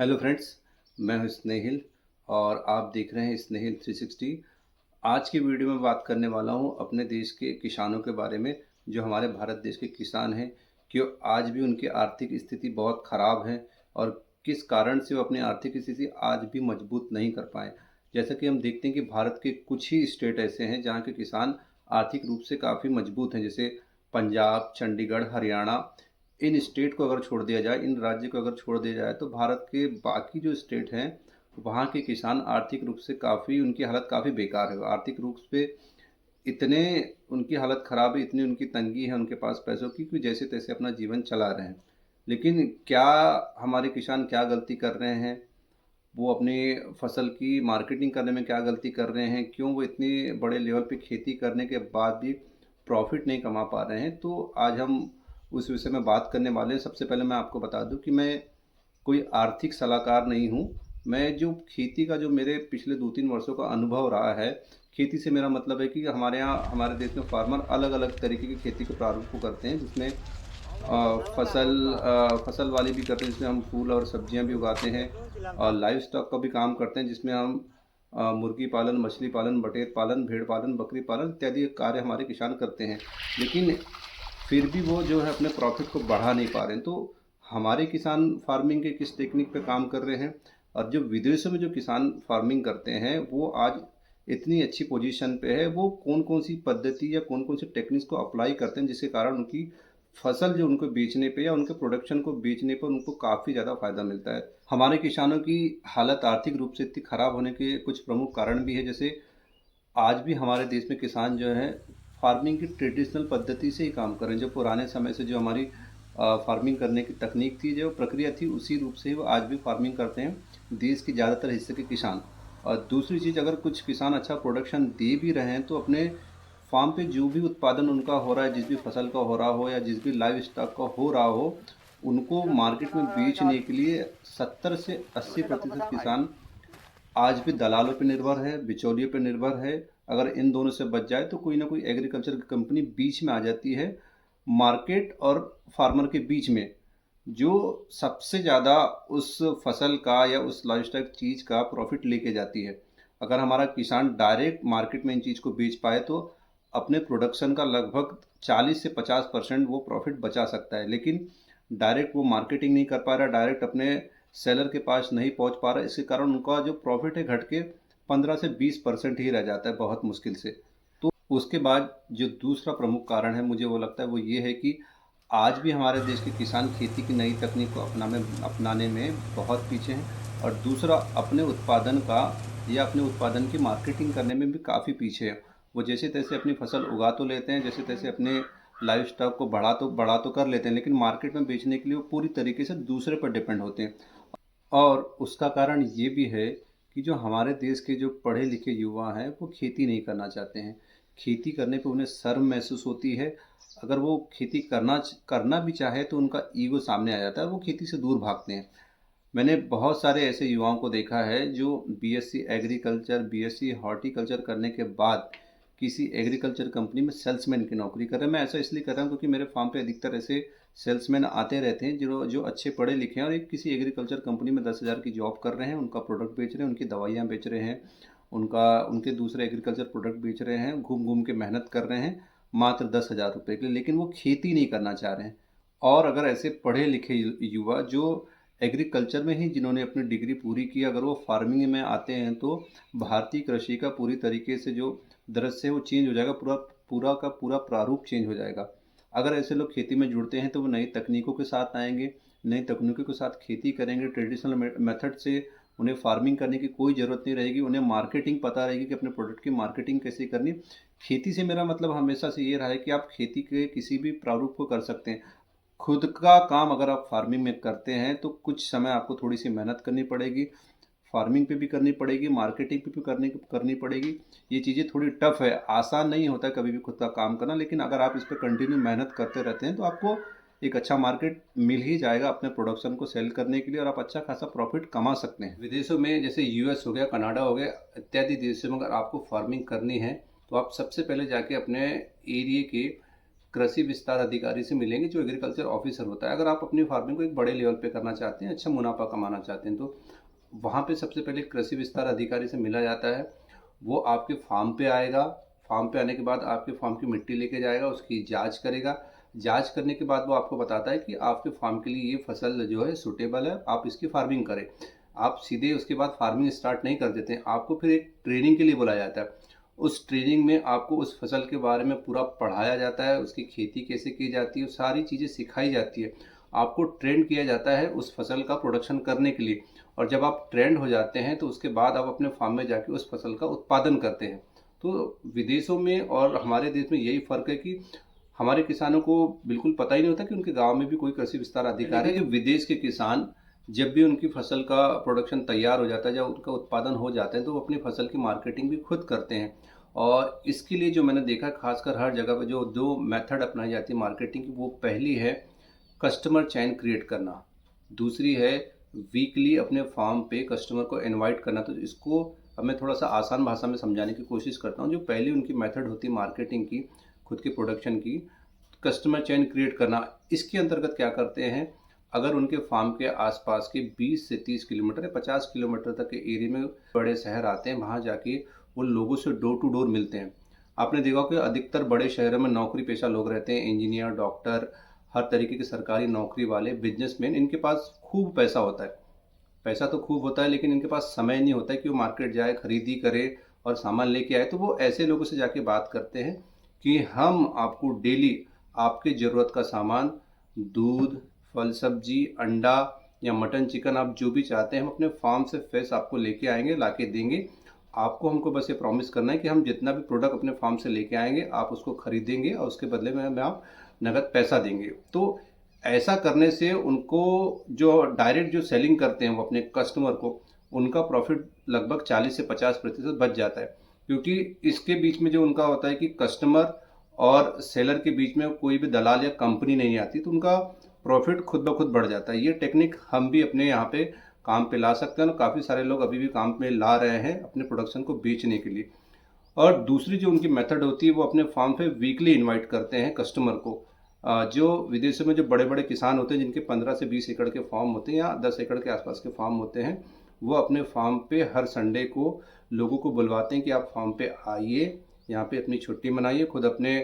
Hello friends, मैं हूं स्नेहिल और आप देख रहे हैं स्नेहिल 360। आज की वीडियो में बात करने वाला हूं अपने देश के किसानों के बारे में। जो हमारे भारत देश के किसान हैं कि आज भी उनकी आर्थिक स्थिति बहुत ख़राब है और किस कारण से वो अपनी आर्थिक स्थिति आज भी मजबूत नहीं कर पाए। जैसा कि हम देखते हैं कि भारत के कुछ ही स्टेट ऐसे हैं जहाँ के किसान आर्थिक रूप से काफ़ी मजबूत हैं, जैसे पंजाब, चंडीगढ़, हरियाणा। इन स्टेट को अगर छोड़ दिया जाए, इन राज्य को अगर छोड़ दिया जाए, तो भारत के बाकी जो स्टेट हैं वहाँ के किसान आर्थिक रूप से काफ़ी, उनकी हालत काफ़ी बेकार है। आर्थिक रूप से इतने उनकी हालत ख़राब है, इतनी उनकी तंगी है उनके पास पैसों की कि जैसे तैसे अपना जीवन चला रहे हैं। लेकिन क्या हमारे किसान क्या गलती कर रहे हैं, वो अपनी फसल की मार्केटिंग करने में क्या गलती कर रहे हैं, क्यों वो इतनी बड़े लेवल पे खेती करने के बाद भी प्रॉफिट नहीं कमा पा रहे हैं, तो आज हम उस विषय में बात करने वाले हैं। सबसे पहले मैं आपको बता दूं कि मैं कोई आर्थिक सलाहकार नहीं हूं। मैं जो खेती का जो मेरे पिछले 2-3 वर्षों का अनुभव रहा है, खेती से मेरा मतलब है कि हमारे यहाँ हमारे देश में फार्मर अलग अलग तरीके की खेती के प्रारूप को करते हैं, जिसमें फसल वाली भी करते हैं, जिसमें हम फूल और सब्जियां भी उगाते हैं, और लाइव स्टॉक का भी काम करते हैं, जिसमें हम मुर्गी पालन, मछली पालन, बटेर पालन, भेड़ पालन, बकरी पालन इत्यादि कार्य हमारे किसान करते हैं। लेकिन फिर भी वो जो है अपने प्रॉफिट को बढ़ा नहीं पा रहे हैं। तो हमारे किसान फार्मिंग के किस टेक्निक पे काम कर रहे हैं, और जो विदेशों में जो किसान फार्मिंग करते हैं वो आज इतनी अच्छी पोजीशन पे है, वो कौन कौन सी पद्धति या कौन कौन सी टेक्निक्स को अप्लाई करते हैं, जिसके कारण उनकी फसल जो उनको बेचने पे या उनके प्रोडक्शन को बेचने पर उनको काफ़ी ज़्यादा फायदा मिलता है। हमारे किसानों की हालत आर्थिक रूप से इतनी खराब होने के कुछ प्रमुख कारण भी है, जैसे आज भी हमारे देश में किसान जो हैं फार्मिंग की ट्रेडिशनल पद्धति से ही काम कर रहे हैं। जो पुराने समय से जो हमारी फार्मिंग करने की तकनीक थी, जो प्रक्रिया थी, उसी रूप से ही वो आज भी फार्मिंग करते हैं देश के ज़्यादातर हिस्से के किसान। और दूसरी चीज़, अगर कुछ किसान अच्छा प्रोडक्शन दे भी रहे हैं तो अपने फार्म पे जो भी उत्पादन उनका हो रहा है, जिस भी फसल का हो रहा हो या जिस भी लाइव स्टॉक का हो रहा हो, उनको मार्केट में बेचने के लिए 70 से 80% किसान आज भी दलालों पे निर्भर है, बिचौलियों पे निर्भर है। अगर इन दोनों से बच जाए तो कोई ना कोई एग्रीकल्चर की कंपनी बीच में आ जाती है, मार्केट और फार्मर के बीच में, जो सबसे ज़्यादा उस फसल का या उस लाइफस्टाइल चीज़ का प्रॉफिट लेके जाती है। अगर हमारा किसान डायरेक्ट मार्केट में इन चीज़ को बेच पाए तो अपने प्रोडक्शन का लगभग 40 से 50% वो प्रॉफिट बचा सकता है। लेकिन डायरेक्ट वो मार्केटिंग नहीं कर पा रहा, डायरेक्ट अपने सेलर के पास नहीं पहुंच पा रहा, इसके कारण उनका जो प्रॉफिट है घट के 15 से 20% ही रह जाता है, बहुत मुश्किल से। तो उसके बाद जो दूसरा प्रमुख कारण है, मुझे वो लगता है वो ये है कि आज भी हमारे देश के किसान खेती की नई तकनीक को अपनाने में बहुत पीछे हैं, और दूसरा अपने उत्पादन का या अपने उत्पादन की मार्केटिंग करने में भी काफ़ी पीछे है। वो जैसे तैसे अपनी फसल उगा तो लेते हैं, जैसे तैसे अपने लाइव स्टॉक को बढ़ा तो कर लेते हैं, लेकिन मार्केट में बेचने के लिए वो पूरी तरीके से दूसरे पर डिपेंड होते हैं। और उसका कारण ये भी है कि जो हमारे देश के जो पढ़े लिखे युवा हैं वो खेती नहीं करना चाहते हैं। खेती करने पे उन्हें शर्म महसूस होती है। अगर वो खेती करना भी चाहे तो उनका ईगो सामने आ जाता है, वो खेती से दूर भागते हैं। मैंने बहुत सारे ऐसे युवाओं को देखा है जो बीएससी एग्रीकल्चर, बीएससी हॉर्टिकल्चर करने के बाद किसी एग्रीकल्चर कंपनी में सेल्समैन की नौकरी कर रहे हैं। मैं ऐसा इसलिए कर रहा हूँ क्योंकि मेरे फार्म पे अधिकतर ऐसे सेल्समैन आते रहते हैं जो जो अच्छे पढ़े लिखे हैं और एक किसी एग्रीकल्चर कंपनी में 10,000 की जॉब कर रहे हैं, उनका प्रोडक्ट बेच रहे हैं, उनकी दवाइयाँ बेच रहे हैं, उनके दूसरे एग्रीकल्चर प्रोडक्ट बेच रहे हैं, घूम घूम के मेहनत कर रहे हैं मात्र 10,000 रुपये के लिए, लेकिन वो खेती नहीं करना चाह रहे हैं। और अगर ऐसे पढ़े लिखे युवा जो एग्रीकल्चर में ही जिन्होंने अपनी डिग्री पूरी की, अगर वो फार्मिंग में आते हैं तो भारतीय कृषि का पूरी तरीके से जो दृश्य है वो चेंज हो जाएगा, पूरा पूरा का पूरा प्रारूप चेंज हो जाएगा। अगर ऐसे लोग खेती में जुड़ते हैं तो वो नई तकनीकों के साथ आएंगे, नई तकनीकों के साथ खेती करेंगे, ट्रेडिशनल मेथड से उन्हें फार्मिंग करने की कोई ज़रूरत नहीं रहेगी, उन्हें मार्केटिंग पता रहेगी कि अपने प्रोडक्ट की मार्केटिंग कैसे करनी। खेती से मेरा मतलब हमेशा से ये रहा है कि आप खेती के किसी भी प्रारूप को कर सकते हैं। खुद का काम अगर आप फार्मिंग में करते हैं तो कुछ समय आपको थोड़ी सी मेहनत करनी पड़ेगी, फार्मिंग पे भी करनी पड़ेगी, मार्केटिंग पे भी करनी पड़ेगी। ये चीज़ें थोड़ी टफ है, आसान नहीं होता है कभी भी खुद का काम करना, लेकिन अगर आप इस पर कंटिन्यू मेहनत करते रहते हैं तो आपको एक अच्छा मार्केट मिल ही जाएगा अपने प्रोडक्शन को सेल करने के लिए, और आप अच्छा खासा प्रॉफिट कमा सकते हैं। विदेशों में जैसे यूएस हो गया, कनाडा हो गया, इत्यादि देशों में अगर आपको फार्मिंग करनी है तो आप सबसे पहले जाके अपने एरिए के कृषि विस्तार अधिकारी से मिलेंगे जो एग्रीकल्चर ऑफिसर होता है। अगर आप अपनी फार्मिंग को एक बड़े लेवल पे करना चाहते हैं, अच्छा मुनाफा कमाना चाहते हैं, तो वहाँ पे सबसे पहले कृषि विस्तार अधिकारी से मिला जाता है। वो आपके फार्म पे आएगा, फार्म पे आने के बाद आपके फार्म की मिट्टी लेके जाएगा, उसकी जांच करेगा। जांच करने के बाद वो आपको बताता है कि आपके फार्म के लिए ये फसल जो है सूटेबल है, आप इसकी फार्मिंग करें। आप सीधे उसके बाद फार्मिंग स्टार्ट नहीं कर देते हैं, आपको फिर एक ट्रेनिंग के लिए बुलाया जाता है। उस ट्रेनिंग में आपको उस फसल के बारे में पूरा पढ़ाया जाता है, उसकी खेती कैसे की जाती है, सारी चीज़ें सिखाई जाती है। आपको ट्रेंड किया जाता है उस फसल का प्रोडक्शन करने के लिए, और जब आप ट्रेंड हो जाते हैं तो उसके बाद आप अपने फार्म में जाके उस फसल का उत्पादन करते हैं। तो विदेशों में और हमारे देश में यही फ़र्क है कि हमारे किसानों को बिल्कुल पता ही नहीं होता कि उनके गांव में भी कोई कृषि विस्तार अधिकारी है। जो विदेश के किसान जब भी उनकी फसल का प्रोडक्शन तैयार हो जाता है, जब उनका उत्पादन हो जाता है, तो वो अपनी फसल की मार्केटिंग भी खुद करते हैं। और इसके लिए जो मैंने देखा खासकर हर जगह पे जो दो मेथड अपनाई जाती है मार्केटिंग की, वो पहली है कस्टमर चैन क्रिएट करना, दूसरी है वीकली अपने फार्म पे कस्टमर को इनवाइट करना। तो इसको अब मैं थोड़ा सा आसान भाषा में समझाने की कोशिश करता हूँ। जो पहली उनकी मेथड होती है मार्केटिंग की, खुद के प्रोडक्शन की, कस्टमर चैन क्रिएट करना, इसके अंतर्गत क्या करते हैं, अगर उनके फार्म के आसपास के 20 से 30 किलोमीटर या 50 किलोमीटर तक के एरिया में बड़े शहर आते हैं, वहाँ जाके वो लोगों से डोर टू डोर मिलते हैं। आपने देखा कि अधिकतर बड़े शहरों में नौकरी पेशा लोग रहते हैं, इंजीनियर, डॉक्टर, हर तरीके की सरकारी नौकरी वाले, बिजनेसमैन, इनके पास खूब पैसा होता है। पैसा तो खूब होता है लेकिन इनके पास समय नहीं होता है कि वो मार्केट जाए, खरीदी करे और सामान लेके आए। तो वो ऐसे लोगों से जाके बात करते हैं कि हम आपको डेली आपकी ज़रूरत का सामान, दूध, फल सब्जी, अंडा या मटन चिकन, आप जो भी चाहते हैं हम अपने फार्म से फ्रेश आपको लेके आएंगे, ला के देंगे। आपको हमको बस ये प्रॉमिस करना है कि हम जितना भी प्रोडक्ट अपने फार्म से लेके आएंगे आप उसको खरीदेंगे और उसके बदले में हमें आप नगद पैसा देंगे। तो ऐसा करने से उनको जो डायरेक्ट जो सेलिंग करते हैं वो अपने कस्टमर को, उनका प्रॉफिट लगभग 40 से 50% बच जाता है। क्योंकि इसके बीच में जो उनका होता है कि कस्टमर और सेलर के बीच में कोई भी दलाल या कंपनी नहीं आती, तो उनका प्रॉफिट खुद ब खुद बढ़ जाता है। ये टेक्निक हम भी अपने यहाँ पे काम पे ला सकते हैं और काफ़ी सारे लोग अभी भी काम पे ला रहे हैं अपने प्रोडक्शन को बेचने के लिए। और दूसरी जो उनकी मेथड होती है, वो अपने फार्म पे वीकली इनवाइट करते हैं कस्टमर को। जो विदेशों में जो बड़े बड़े किसान होते हैं जिनके 15 से 20 एकड़ के फार्म होते हैं या 10 एकड़ के आसपास के फार्म होते हैं, वो अपने फार्म पे हर संडे को लोगों को बुलवाते हैं कि आप फार्म पे आइए, यहाँ पे अपनी छुट्टी मनाइए, खुद अपने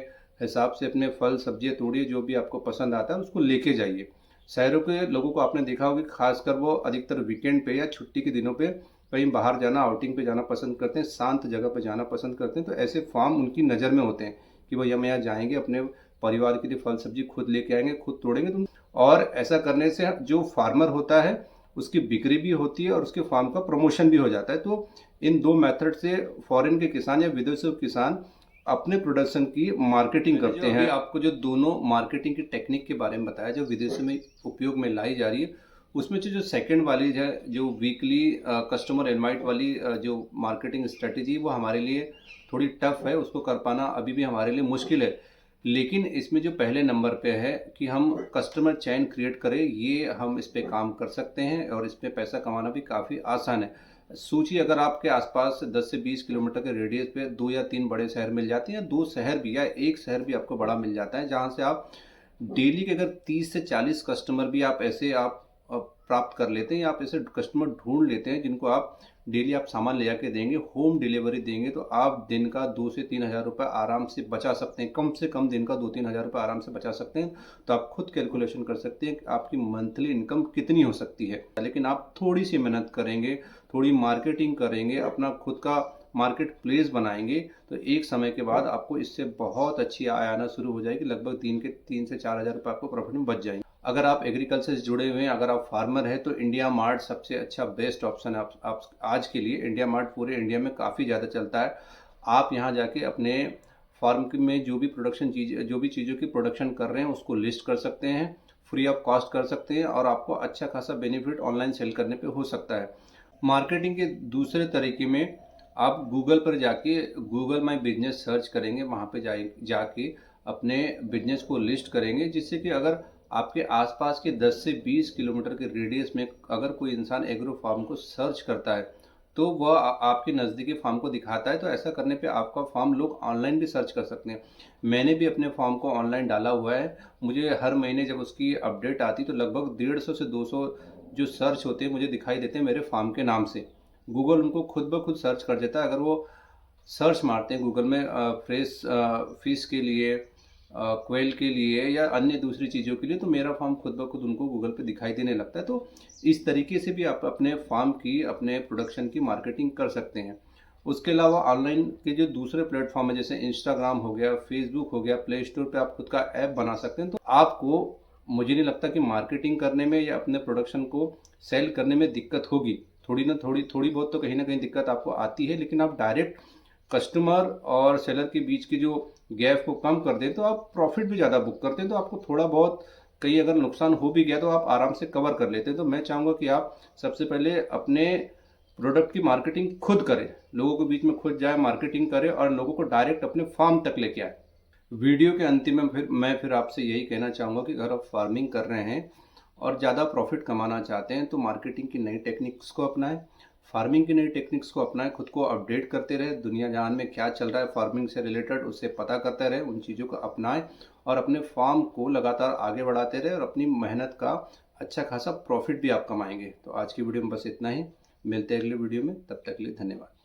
हिसाब से अपने फल सब्जियाँ तोड़िए, जो भी आपको पसंद आता है उसको लेके जाइए। शहरों के लोगों को आपने देखा होगा कि खासकर वो अधिकतर वीकेंड पे या छुट्टी के दिनों पे कहीं बाहर जाना, आउटिंग पे जाना पसंद करते हैं, शांत जगह पे जाना पसंद करते हैं। तो ऐसे फार्म उनकी नज़र में होते हैं कि भाई हम यहाँ जाएंगे, अपने परिवार के लिए फल सब्जी खुद लेके आएंगे, खुद तोड़ेंगे। तुम और ऐसा करने से जो फार्मर होता है उसकी बिक्री भी होती है और उसके फार्म का प्रमोशन भी हो जाता है। तो इन दो मेथड से फॉरेन के किसान या विदेशी किसान अपने प्रोडक्शन की मार्केटिंग करते हैं। आपको जो दोनों मार्केटिंग की टेक्निक के बारे में बताया जो विदेशों में उपयोग में लाई जा रही है, उसमें जो सेकंड वाली है, जो वीकली कस्टमर इनवाइट वाली जो मार्केटिंग स्ट्रेटेजी, वो हमारे लिए थोड़ी टफ है, उसको कर पाना अभी भी हमारे लिए मुश्किल है। लेकिन इसमें जो पहले नंबर पे है कि हम कस्टमर चैन क्रिएट करें, ये हम इस पे काम कर सकते हैं और इस पे पैसा कमाना भी काफ़ी आसान है। सोचिए अगर आपके आसपास 10 से 20 किलोमीटर के रेडियस पे 2 या 3 बड़े शहर मिल जाते हैं, या 2 शहर भी, या एक शहर भी आपको बड़ा मिल जाता है, जहाँ से आप डेली के अगर 30 से 40 कस्टमर भी आप ऐसे आप प्राप्त कर लेते हैं, या आप ऐसे कस्टमर ढूंढ लेते हैं जिनको आप डेली आप सामान ले जाके देंगे, होम डिलीवरी देंगे, तो आप दिन का 2 से 3 हज़ार रुपये आराम से बचा सकते हैं। कम से कम दिन का 2-3 हज़ार रुपये आराम से बचा सकते हैं। तो आप खुद कैलकुलेशन कर सकते हैं कि आपकी मंथली इनकम कितनी हो सकती है। लेकिन आप थोड़ी सी मेहनत करेंगे, थोड़ी मार्केटिंग करेंगे, अपना खुद का मार्केट प्लेस बनाएंगे, तो एक समय के बाद आपको इससे बहुत अच्छी आय आना शुरू हो जाएगी। लगभग दिन के 3 से 4 हज़ार रुपये आपको प्रॉफिट में बच जाएंगे। अगर आप एग्रीकल्चर से जुड़े हुए हैं, अगर आप फार्मर हैं, तो इंडिया मार्ट सबसे अच्छा बेस्ट ऑप्शन है आप आज के लिए। इंडिया मार्ट पूरे इंडिया में काफ़ी ज़्यादा चलता है। आप यहाँ जाके अपने फार्म में जो भी चीज़ों की प्रोडक्शन कर रहे हैं उसको लिस्ट कर सकते हैं, फ्री ऑफ कॉस्ट कर सकते हैं, और आपको अच्छा खासा बेनिफिट ऑनलाइन सेल करने पे हो सकता है। मार्केटिंग के दूसरे तरीके में आप गूगल पर जाके गूगल माई बिजनेस सर्च करेंगे, वहाँ पे जाके अपने बिजनेस को लिस्ट करेंगे, जिससे कि अगर आपके आसपास के 10 से 20 किलोमीटर के रेडियस में अगर कोई इंसान एग्रो फार्म को सर्च करता है, तो वह आपके नज़दीकी फार्म को दिखाता है। तो ऐसा करने पे आपका फार्म लोग ऑनलाइन भी सर्च कर सकते हैं। मैंने भी अपने फार्म को ऑनलाइन डाला हुआ है। मुझे हर महीने जब उसकी अपडेट आती तो लगभग 150 से 200 जो सर्च होते हैं मुझे दिखाई देते हैं मेरे फार्म के नाम से। गूगल उनको खुद ब खुद सर्च कर देता है। अगर वो सर्च मारते हैं गूगल में फ्रेश फिश के लिए, क्वेल के लिए या अन्य दूसरी चीज़ों के लिए, तो मेरा फार्म खुद ब खुद उनको गूगल पे दिखाई देने लगता है। तो इस तरीके से भी आप अपने फार्म की, अपने प्रोडक्शन की मार्केटिंग कर सकते हैं। उसके अलावा ऑनलाइन के जो दूसरे प्लेटफॉर्म है जैसे इंस्टाग्राम हो गया, फेसबुक हो गया, प्ले स्टोर पे आप खुद का ऐप बना सकते हैं। तो आपको, मुझे नहीं लगता कि मार्केटिंग करने में या अपने प्रोडक्शन को सेल करने में दिक्कत होगी। थोड़ी बहुत तो कहीं ना कहीं दिक्कत आपको आती है, लेकिन आप डायरेक्ट कस्टमर और सेलर के बीच की जो गैप को कम कर दें तो आप प्रॉफिट भी ज़्यादा बुक करते हैं। तो आपको थोड़ा बहुत कहीं अगर नुकसान हो भी गया तो आप आराम से कवर कर लेते हैं। तो मैं चाहूँगा कि आप सबसे पहले अपने प्रोडक्ट की मार्केटिंग खुद करें, लोगों के बीच में खुद जाए, मार्केटिंग करें और लोगों को डायरेक्ट अपने फार्म तक लेके आए। वीडियो के अंतिम में मैं फिर आपसे यही कहना चाहूँगा कि अगर आप फार्मिंग कर रहे हैं और ज़्यादा प्रॉफिट कमाना चाहते हैं तो मार्केटिंग की नई टेक्निक्स को अपनाएं, फार्मिंग की नई टेक्निक्स को अपनाएं, खुद को अपडेट करते रहें, दुनिया जहान में क्या चल रहा है फार्मिंग से रिलेटेड उससे पता करते रहें, उन चीज़ों को अपनाएं और अपने फार्म को लगातार आगे बढ़ाते रहें और अपनी मेहनत का अच्छा खासा प्रॉफिट भी आप कमाएंगे। तो आज की वीडियो में बस इतना ही। मिलते हैं अगले वीडियो में, तब तक के लिए धन्यवाद।